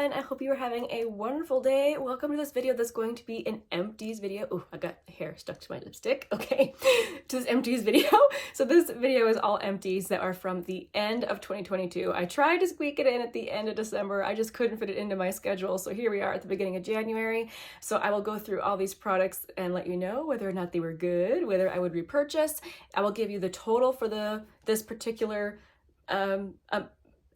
everyone. I hope you are having a wonderful day. Welcome to this video that's going to be an empties video. Oh, I got hair stuck to my lipstick. Okay, to this empties video. So this video is all empties that are from the end of 2022. I tried to squeak it in at the end of December. I just couldn't fit it into my schedule. So here we are at the beginning of January. So I will go through all these products and let you know whether or not they were good, whether I would repurchase. I will give you the total for this particular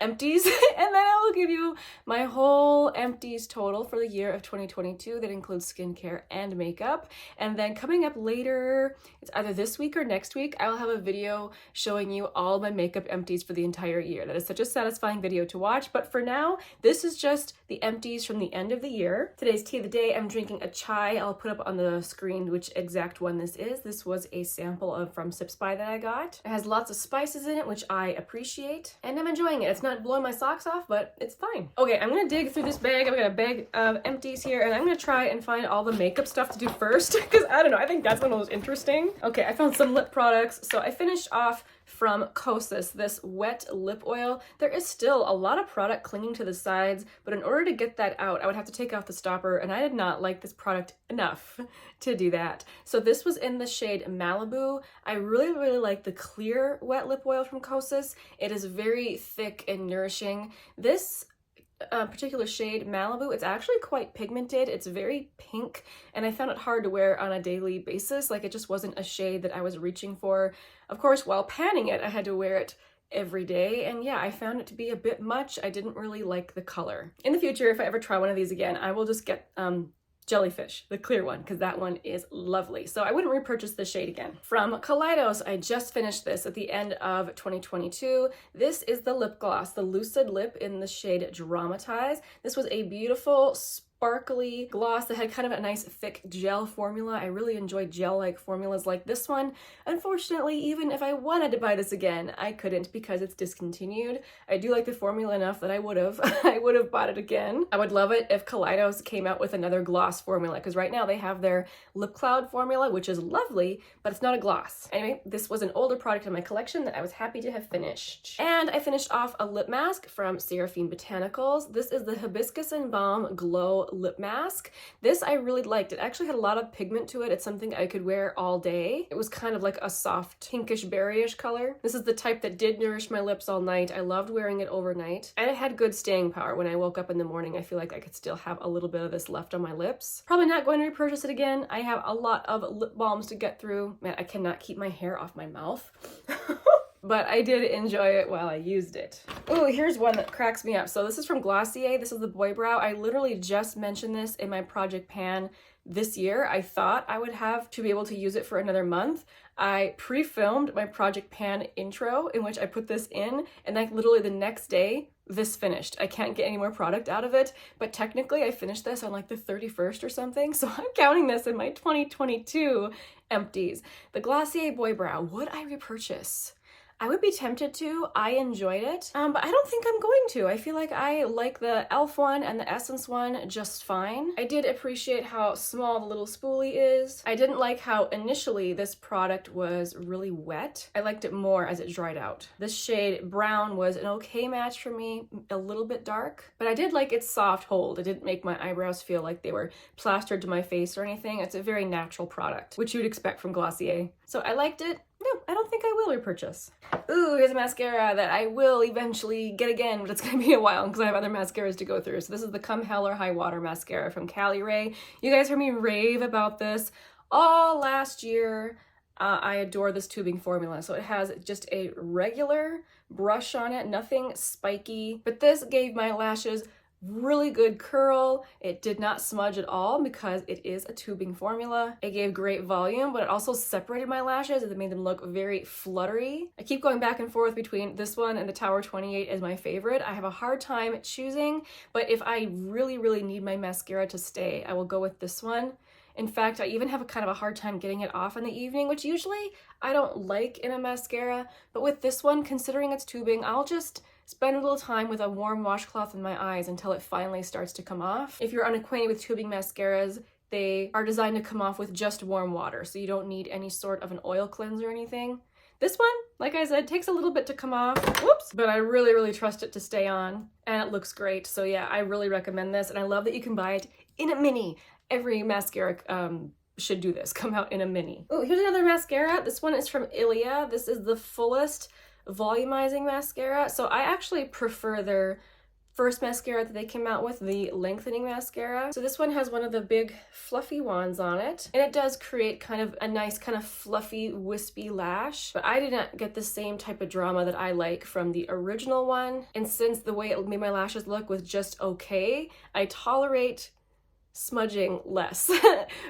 empties, and then I will give you my whole empties total for the year of 2022 that includes skincare and makeup. And then coming up later, it's either this week or next week, I will have a video showing you all my makeup empties for the entire year. That is such a satisfying video to watch, but for now, this is just the empties from the end of the year. Today's tea of the day, I'm drinking a chai. I'll put up on the screen which exact one this is. This was a sample from Sips By that I got. It has lots of spices in it, which I appreciate, and I'm enjoying it. It's not blowing my socks off, but it's fine. Okay, I'm gonna dig through this bag. I've got a bag of empties here, and I'm gonna try and find all the makeup stuff to do first, because I don't know, I think that's the most interesting. Okay, I found some lip products. So I finished off from Kosas, this wet lip oil. There is still a lot of product clinging to the sides, but in order to get that out, I would have to take off the stopper, and I did not like this product enough to do that. So this was in the shade Malibu. I really like the clear wet lip oil from Kosas. It is very thick and nourishing. This particular shade Malibu, it's actually quite pigmented. It's very pink, and I found it hard to wear on a daily basis. Like, it just wasn't a shade that I was reaching for. Of course, while panning it, I had to wear it every day, and yeah, I found it to be a bit much. I didn't really like the color. In the future, if I ever try one of these again, I will just get Jellyfish, the clear one, because that one is lovely. So I wouldn't repurchase this shade again. From Kaleidos, I just finished this at the end of 2022. This is the lip gloss, the Lucid Lip in the shade Dramatize. This was a beautiful, sparkly gloss that had kind of a nice thick gel formula. I really enjoy gel-like formulas like this one. Unfortunately, even if I wanted to buy this again, I couldn't because it's discontinued. I do like the formula enough that I would have bought it again. I would love it if Kaleidos came out with another gloss formula, because right now they have their Lip Cloud formula, which is lovely, but it's not a gloss. Anyway, this was an older product in my collection that I was happy to have finished. And I finished off a lip mask from Seraphine Botanicals. This is the Hibiscus and Balm Glow Lip Mask. This I really liked. It actually had a lot of pigment to it. It's something I could wear all day. It was kind of like a soft pinkish berryish color. This is the type that did nourish my lips all night. I loved wearing it overnight, and it had good staying power. When I woke up in the morning, I feel like I could still have a little bit of this left on my lips. Probably not going to repurchase it again. I have a lot of lip balms to get through. Man, I cannot keep my hair off my mouth. But I did enjoy it while I used it. Oh, here's one that cracks me up. So this is from Glossier. This is the Boy Brow. I literally just mentioned this in my Project Pan this year. I thought I would have to be able to use it for another month. I pre-filmed my Project Pan intro in which I put this in, and like literally the next day, this finished. I can't get any more product out of it, but technically I finished this on like the 31st or something, so I'm counting this in my 2022 empties. The Glossier Boy Brow, would I repurchase? I would be tempted to. I enjoyed it, but I don't think I'm going to. I feel like I like the e.l.f. one and the Essence one just fine. I did appreciate how small the little spoolie is. I didn't like how initially this product was really wet. I liked it more as it dried out. This shade Brown was an okay match for me, a little bit dark, but I did like its soft hold. It didn't make my eyebrows feel like they were plastered to my face or anything. It's a very natural product, which you'd expect from Glossier. So I liked it. No, I don't think I will repurchase. Ooh, here's a mascara that I will eventually get again, but it's gonna be a while because I have other mascaras to go through. So this is the Come Hell or High Water mascara from Caliray. You guys heard me rave about this all last year. I adore this tubing formula. So it has just a regular brush on it, nothing spiky, but this gave my lashes really good curl. It did not smudge at all because it is a tubing formula. It gave great volume, but it also separated my lashes and it made them look very fluttery. I keep going back and forth between this one and the Tower 28 as my favorite. I have a hard time choosing, but if I really need my mascara to stay, I will go with this one. In fact, I even have a kind of a hard time getting it off in the evening, which usually I don't like in a mascara, but with this one, considering it's tubing, I'll just spend a little time with a warm washcloth in my eyes until it finally starts to come off. If you're unacquainted with tubing mascaras, they are designed to come off with just warm water, so you don't need any sort of an oil cleanse or anything. This one, like I said, takes a little bit to come off, whoops, but I really, really trust it to stay on, and it looks great. So yeah, I really recommend this, and I love that you can buy it in a mini. Every mascara should do this, come out in a mini. Oh, here's another mascara. This one is from Ilia. This is the Fullest Volumizing Mascara. So I actually prefer their first mascara that they came out with, the lengthening mascara. So this one has one of the big fluffy wands on it, and it does create kind of a nice kind of fluffy wispy lash, but I did not get the same type of drama that I like from the original one. And since the way it made my lashes look was just okay, I tolerate smudging less.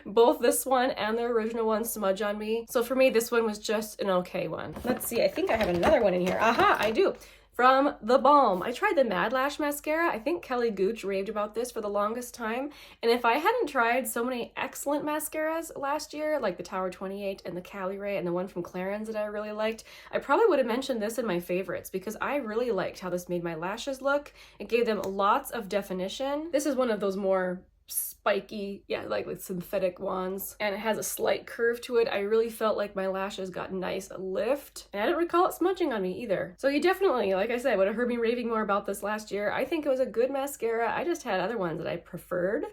Both this one and the original one smudge on me. So for me, this one was just an okay one. Let's see, I think I have another one in here. Aha, I do. From the Balm. I tried the Mad Lash mascara. I think Kelly Gooch raved about this for the longest time. And if I hadn't tried so many excellent mascaras last year, like the Tower 28 and the Caliray and the one from Clarins that I really liked, I probably would have mentioned this in my favorites because I really liked how this made my lashes look. It gave them lots of definition. This is one of those more spiky, yeah, like synthetic wands, and it has a slight curve to it. I really felt like my lashes got a nice lift, and I didn't recall it smudging on me either. So you definitely, like I said, would have heard me raving more about this last year. I think it was a good mascara. I just had other ones that I preferred.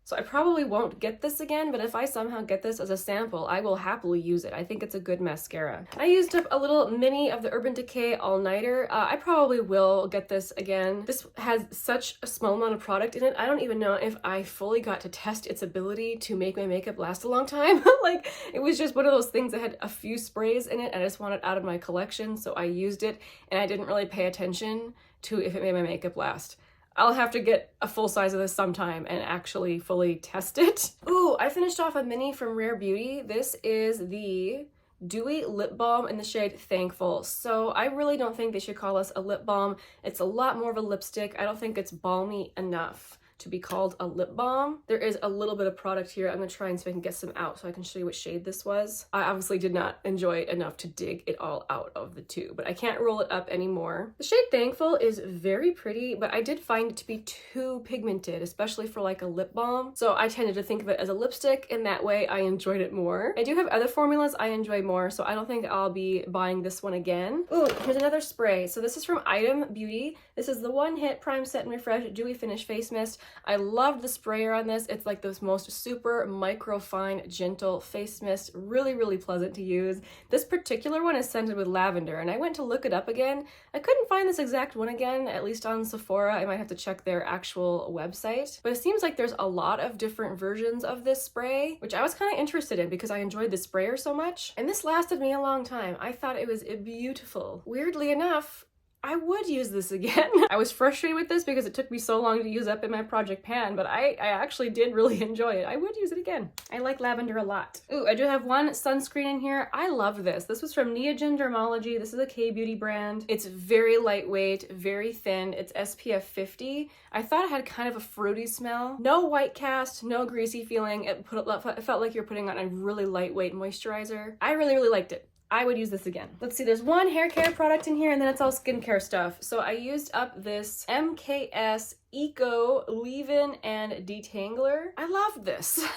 So I probably won't get this again, but if I somehow get this as a sample, I will happily use it. I think it's a good mascara. I used up a little mini of the Urban Decay All Nighter. I probably will get this again. This has such a small amount of product in it. I don't even know if I fully got to test its ability to make my makeup last a long time. Like, it was just one of those things that had a few sprays in it, and I just wanted out of my collection, so I used it, and I didn't really pay attention to if it made my makeup last. I'll have to get a full size of this sometime and actually fully test it. Ooh, I finished off a mini from Rare Beauty. This is the Dewy Lip Balm in the shade Thankful. So I really don't think they should call this a lip balm. It's a lot more of a lipstick. I don't think it's balmy enough to be called a lip balm. There is a little bit of product here. I'm gonna try and see if I can get some out so I can show you what shade this was. I obviously did not enjoy it enough to dig it all out of the tube, but I can't roll it up anymore. The shade Thankful is very pretty, but I did find it to be too pigmented, especially for like a lip balm. So I tended to think of it as a lipstick, and that way I enjoyed it more. I do have other formulas I enjoy more, so I don't think I'll be buying this one again. Ooh, here's another spray. So this is from Item Beauty. This is the One Hit Prime Set and Refresh Dewy-finish Face Mist. I loved the sprayer on this. It's like the most super micro fine gentle face mist. Really, really pleasant to use. This particular one is scented with lavender, and I went to look it up again. I couldn't find this exact one again, at least on Sephora. I might have to check their actual website. But it seems like there's a lot of different versions of this spray, which I was kind of interested in because I enjoyed the sprayer so much. And this lasted me a long time. I thought it was beautiful. Weirdly enough, I would use this again. I was frustrated with this because it took me so long to use up in my project pan, but I actually did really enjoy it. I would use it again. I like lavender a lot. Ooh, I do have one sunscreen in here. I love this. This was from Neogen Dermalogy. This is a K-beauty brand. It's very lightweight, very thin. It's SPF 50. I thought it had kind of a fruity smell. No white cast, no greasy feeling. It felt like you're putting on a really lightweight moisturizer. I really, really liked it. I would use this again. Let's see, there's one hair care product in here, and then it's all skincare stuff. So I used up this MKS Eco Leave-In and Detangler. I love this.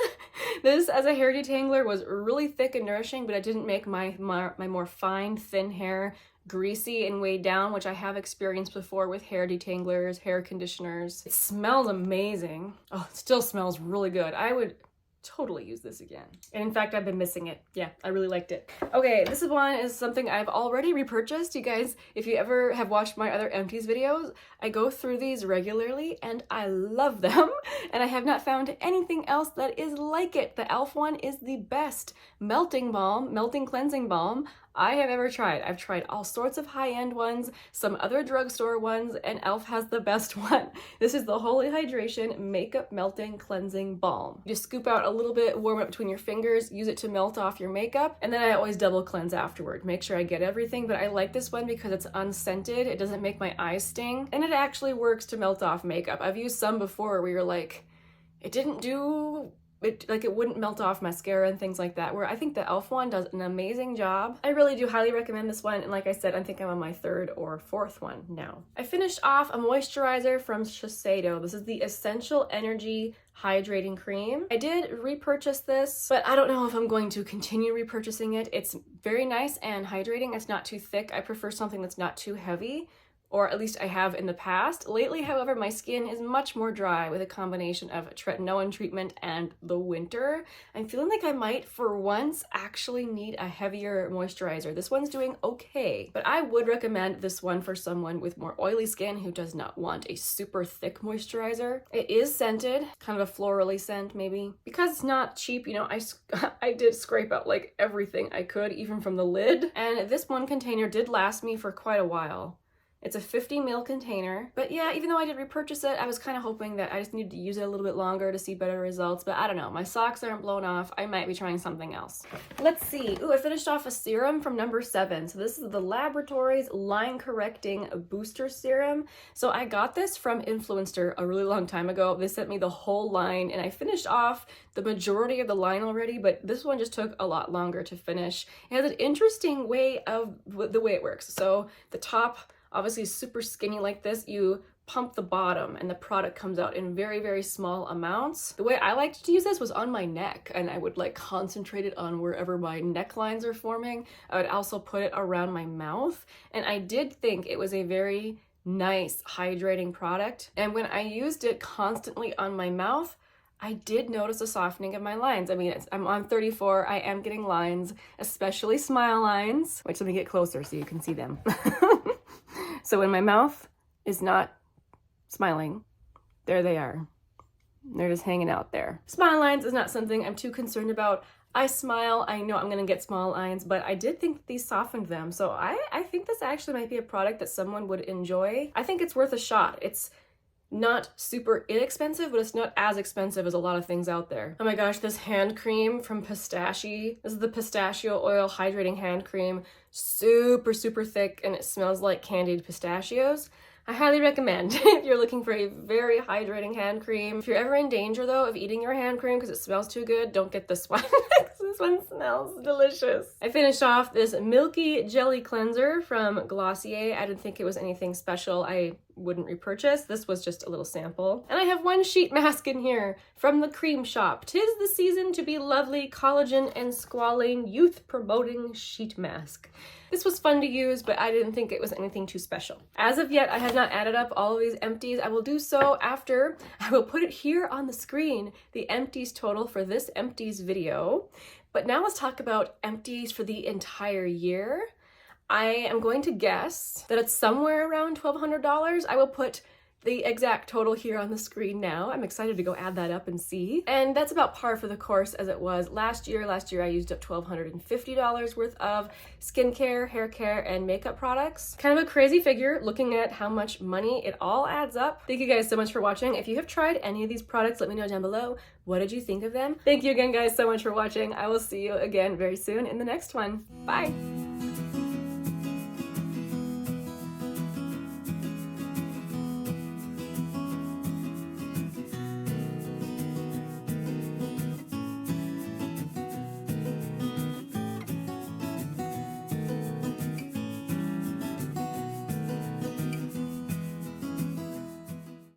This as a hair detangler was really thick and nourishing, but it didn't make my more fine, thin hair greasy and weighed down, which I have experienced before with hair detanglers, hair conditioners. It smells amazing. Oh, it still smells really good. I would totally use this again. And in fact, I've been missing it. Yeah, I really liked it. Okay, this one is something I've already repurchased. You guys, if you ever have watched my other Empties videos, I go through these regularly and I love them. And I have not found anything else that is like it. The e.l.f. one is the best melting balm, melting cleansing balm I have ever tried. I've tried all sorts of high-end ones, some other drugstore ones, and e.l.f. has the best one. This is the Holy Hydration Makeup Melting Cleansing Balm. You just scoop out a little bit, warm it between your fingers, use it to melt off your makeup, and then I always double cleanse afterward. Make sure I get everything, but I like this one because it's unscented, it doesn't make my eyes sting, and it actually works to melt off makeup. I've used some before where you're like, it didn't do it wouldn't melt off mascara and things like that, where I think the e.l.f. one does an amazing job. I really do highly recommend this one, and like I said, I think I'm on my third or fourth one now. I finished off a moisturizer from Shiseido. This is the Essential Energy Hydrating Cream. I did repurchase this, but I don't know if I'm going to continue repurchasing it. It's very nice and hydrating. It's not too thick. I prefer something that's not too heavy, or at least I have in the past. Lately, however, my skin is much more dry with a combination of tretinoin treatment and the winter. I'm feeling like I might, for once, actually need a heavier moisturizer. This one's doing okay, but I would recommend this one for someone with more oily skin who does not want a super thick moisturizer. It is scented, kind of a florally scent maybe. Because it's not cheap, you know, I did scrape out like everything I could, even from the lid. And this one container did last me for quite a while. It's a 50 ml container, but yeah, even though I did repurchase it, I was kind of hoping that I just needed to use it a little bit longer to see better results, but I don't know. My socks aren't blown off. I might be trying something else. Let's see. Ooh, I finished off a serum from number 7. So this is the Laboratories Line Correcting Booster Serum. So I got this from Influencer a really long time ago. They sent me the whole line, and I finished off the majority of the line already, but this one just took a lot longer to finish. It has an interesting way of the way it works. So the top, obviously super skinny like this, you pump the bottom and the product comes out in very, very small amounts. The way I liked to use this was on my neck, and I would like concentrate it on wherever my necklines are forming. I would also put it around my mouth, and I did think it was a very nice hydrating product. And when I used it constantly on my mouth, I did notice a softening of my lines. I mean, I'm on 34, I am getting lines, especially smile lines. Wait, let me get closer so you can see them. So when my mouth is not smiling, there they are. They're just hanging out there. Smile lines is not something I'm too concerned about. I smile, I know I'm gonna get small lines, but I did think these softened them. So I think this actually might be a product that someone would enjoy. I think it's worth a shot. It's not super inexpensive, but it's not as expensive as a lot of things out there. Oh my gosh, this hand cream from Pistachio. This is the Pistachio Oil Hydrating Hand Cream. Super, super thick, and it smells like candied pistachios. I highly recommend if you're looking for a very hydrating hand cream. If you're ever in danger though of eating your hand cream because it smells too good, don't get this one. This one smells delicious. I finished off this Milky Jelly Cleanser from Glossier. I didn't think it was anything special. I wouldn't repurchase. This was just a little sample. And I have one sheet mask in here from the Cream Shop. 'Tis the season to be lovely, collagen and squalane, youth promoting sheet mask. This was fun to use, but I didn't think it was anything too special. As of yet, I have not added up all of these empties. I will do so after. I will put it here on the screen, the empties total for this empties video. But now let's talk about empties for the entire year. I am going to guess that it's somewhere around $1,200. I will put the exact total here on the screen now. I'm excited to go add that up and see. And that's about par for the course as it was last year. Last year I used up $1,250 worth of skincare, hair care, and makeup products. Kind of a crazy figure looking at how much money it all adds up. Thank you guys so much for watching. If you have tried any of these products, let me know down below. What did you think of them? Thank you again guys so much for watching. I will see you again very soon in the next one. Bye!